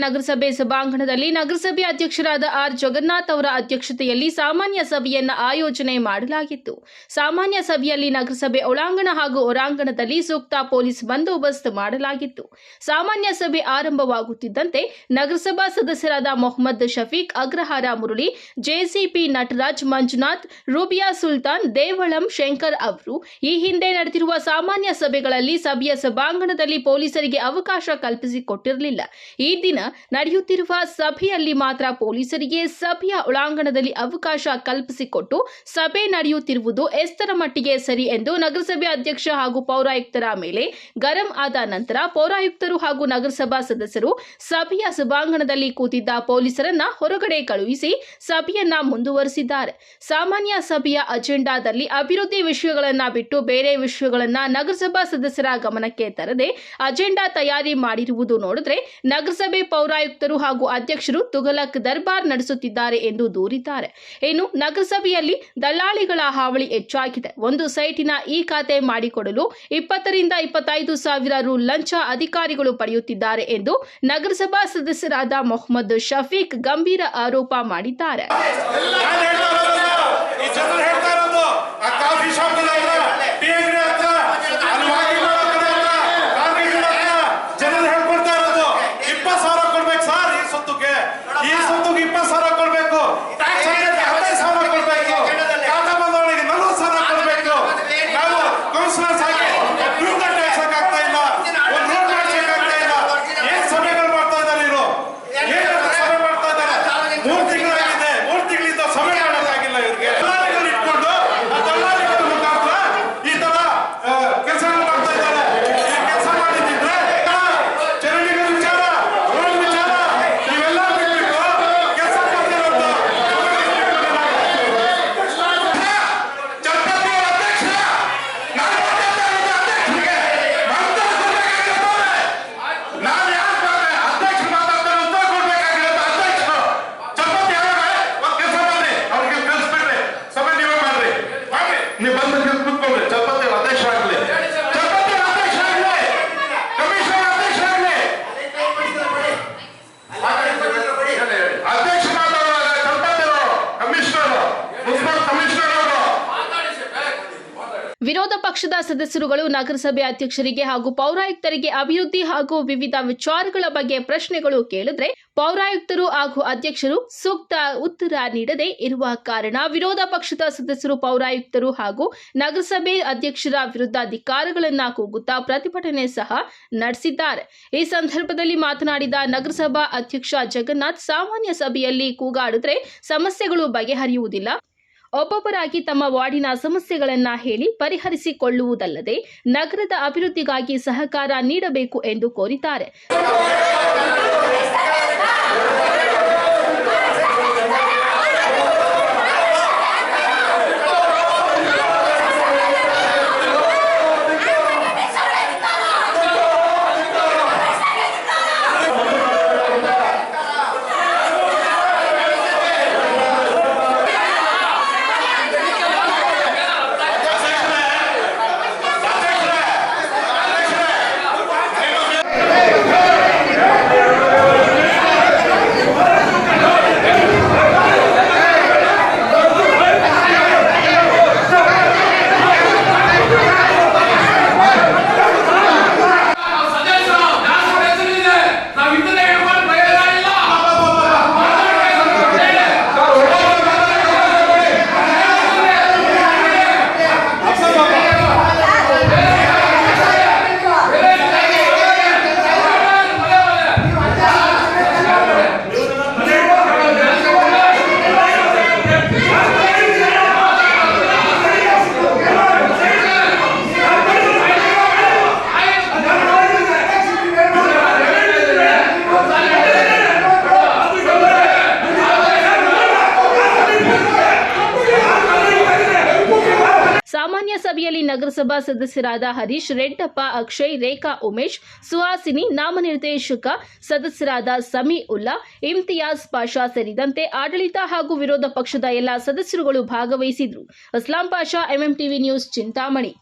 ನಗರಸಭೆ ಸಭಾಂಗಣದಲ್ಲಿ ನಗರಸಭೆ ಅಧ್ಯಕ್ಷರಾದ ಆರ್ ಜಗನ್ನಾಥ್ ಅವರ ಅಧ್ಯಕ್ಷತೆಯಲ್ಲಿ ಸಾಮಾನ್ಯ ಸಭೆಯನ್ನು ಆಯೋಜನೆ ಮಾಡಲಾಗಿತ್ತು. ಸಾಮಾನ್ಯ ಸಭೆಯಲ್ಲಿ ನಗರಸಭೆ ಒಳಾಂಗಣ ಹಾಗೂ ಹೊರಾಂಗಣದಲ್ಲಿ ಸೂಕ್ತ ಪೊಲೀಸ್ ಬಂದೋಬಸ್ತ್ ಮಾಡಲಾಗಿತ್ತು. ಸಾಮಾನ್ಯ ಸಭೆ ಆರಂಭವಾಗುತ್ತಿದ್ದಂತೆ ನಗರಸಭಾ ಸದಸ್ಯರಾದ ಮೊಹಮ್ಮದ್ ಶಫೀಕ್, ಅಗ್ರಹಾರ ಮುರಳಿ, ಜೆಸಿಪಿ ನಟರಾಜ್, ಮಂಜುನಾಥ್, ರೂಬಿಯಾ ಸುಲ್ತಾನ್, ದೇವಳಂ ಶಂಕರ್ ಅವರು ಈ ಹಿಂದೆ ನಡೆದಿರುವ ಸಾಮಾನ್ಯ ಸಭೆಗಳಲ್ಲಿ ಸಭೆಯ ಸಭಾಂಗಣದಲ್ಲಿ ಪೊಲೀಸರಿಗೆ ಅವಕಾಶ ಕಲ್ಪಿಸಿಕೊಟ್ಟಿರಲಿಲ್ಲ. ಈ ದಿನ ನಡೆಯುತ್ತಿರುವ ಸಭೆಯಲ್ಲಿ ಮಾತ್ರ ಪೊಲೀಸರಿಗೆ ಸಭೆಯ ಒಳಾಂಗಣದಲ್ಲಿ ಅವಕಾಶ ಕಲ್ಪಿಸಿಕೊಟ್ಟು ಸಭೆ ನಡೆಯುತ್ತಿರುವುದು ಎಷ್ಟರ ಮಟ್ಟಿಗೆ ಸರಿ ಎಂದು ನಗರಸಭೆ ಅಧ್ಯಕ್ಷ ಹಾಗೂ ಪೌರಾಯುಕ್ತರ ಮೇಲೆ ಗರಂ ಆದ ನಂತರ ಪೌರಾಯುಕ್ತರು ಹಾಗೂ ನಗರಸಭಾ ಸದಸ್ಯರು ಸಭೆಯ ಸಭಾಂಗಣದಲ್ಲಿ ಕೂತಿದ್ದ ಪೊಲೀಸರನ್ನ ಹೊರಗಡೆ ಕಳುಹಿಸಿ ಸಭೆಯನ್ನ ಮುಂದುವರೆಸಿದ್ದಾರೆ. ಸಾಮಾನ್ಯ ಸಭೆಯ ಅಜೆಂಡಾದಲ್ಲಿ ಅಭಿವೃದ್ಧಿ ವಿಷಯಗಳನ್ನ ಬಿಟ್ಟು ಬೇರೆ ವಿಷಯಗಳನ್ನ ನಗರಸಭಾ ಸದಸ್ಯರ ಗಮನಕ್ಕೆ ತರದೆ ಅಜೆಂಡಾ ತಯಾರಿ ಮಾಡಿರುವುದು ನೋಡಿದ್ರೆ ನಗರಸಭೆ ಪೌರಾಯುಕ್ತರು ಹಾಗೂ ಅಧ್ಯಕ್ಷರು ತುಘಲಕ್ ದರ್ಬಾರ್ ನಡೆಸುತ್ತಿದ್ದಾರೆ ಎಂದು ದೂರಿದ್ದಾರೆ. ಇನ್ನು ನಗರಸಭೆಯಲ್ಲಿ ದಲ್ಲಾಳಿಗಳ ಹಾವಳಿ ಹೆಚ್ಚಾಗಿದೆ. ಒಂದು ಸೈಟಿನ ಈ ಖಾತೆ ಮಾಡಿಕೊಡಲು 20 ರಿಂದ 25 ಸಾವಿರ ರು ಲಂಚ ಅಧಿಕಾರಿಗಳು ಪಡೆಯುತ್ತಿದ್ದಾರೆ ಎಂದು ನಗರಸಭಾ ಸದಸ್ಯರಾದ ಮೊಹಮ್ಮದ್ ಶಫೀಕ್ ಗಂಭೀರ ಆರೋಪ ಮಾಡಿದ್ದಾರೆ. ವಿರೋಧ ಪಕ್ಷದ ಸದಸ್ಯರುಗಳು ನಗರಸಭೆ ಅಧ್ಯಕ್ಷರಿಗೆ ಹಾಗೂ ಪೌರಾಯುಕ್ತರಿಗೆ ಅಭಿವೃದ್ಧಿ ಹಾಗೂ ವಿವಿಧ ವಿಚಾರಗಳ ಬಗ್ಗೆ ಪ್ರಶ್ನೆಗಳು ಕೇಳಿದ್ರೆ ಪೌರಾಯುಕ್ತರು ಹಾಗೂ ಅಧ್ಯಕ್ಷರು ಸೂಕ್ತ ಉತ್ತರ ನೀಡದೇ ಇರುವ ಕಾರಣ ವಿರೋಧ ಪಕ್ಷದ ಸದಸ್ಯರು ಪೌರಾಯುಕ್ತರು ಹಾಗೂ ನಗರಸಭೆ ಅಧ್ಯಕ್ಷರ ವಿರುದ್ಧ ಧಿಕ್ಕಾರಗಳನ್ನ ಕೂಗುತ್ತಾ ಪ್ರತಿಭಟನೆ ಸಹ ನಡೆಸಿದ್ದಾರೆ. ಈ ಸಂದರ್ಭದಲ್ಲಿ ಮಾತನಾಡಿದ ನಗರಸಭಾ ಅಧ್ಯಕ್ಷ ಜಗನ್ನಾಥ್, ಸಾಮಾನ್ಯ ಸಭೆಯಲ್ಲಿ ಕೂಗಾಡಿದ್ರೆ ಸಮಸ್ಯೆಗಳು ಬಗೆಹರಿಯುವುದಿಲ್ಲ. ಒಬ್ಬೊಬ್ಬರಾಗಿ ತಮ್ಮ ವಾರ್ಡಿನ ಸಮಸ್ಯೆಗಳನ್ನ ಹೇಳಿ ಪರಿಹರಿಸಿಕೊಳ್ಳುವುದಲ್ಲದೆ ನಗರದ ಅಭಿವೃದ್ಧಿಗಾಗಿ ಸಹಕಾರ ನೀಡಬೇಕು ಎಂದು ಕೋರಿದ್ದಾರೆ. ಸಾಮಾನ್ಯ ಸಭೆಯಲ್ಲಿ ನಗರಸಭಾ ಸದಸ್ಯರಾದ ಹರೀಶ್, ರೆಡ್ಡಪ್ಪ, ಅಕ್ಷಯ್, ರೇಖಾ, ಉಮೇಶ್, ಸುಹಾಸಿನಿ, ನಾಮನಿರ್ದೇಶಕ ಸದಸ್ಯರಾದ ಸಮಿ ಉಲ್ಲಾ, ಇಮ್ತಿಯಾಜ್ ಪಾಷಾ ಸೇರಿದಂತೆ ಆಡಳಿತ ಹಾಗೂ ವಿರೋಧ ಪಕ್ಷದ ಎಲ್ಲ ಸದಸ್ಯರುಗಳು ಭಾಗವಹಿಸಿದ್ರು. Aslam Pasha, MM TV news, Chintamani.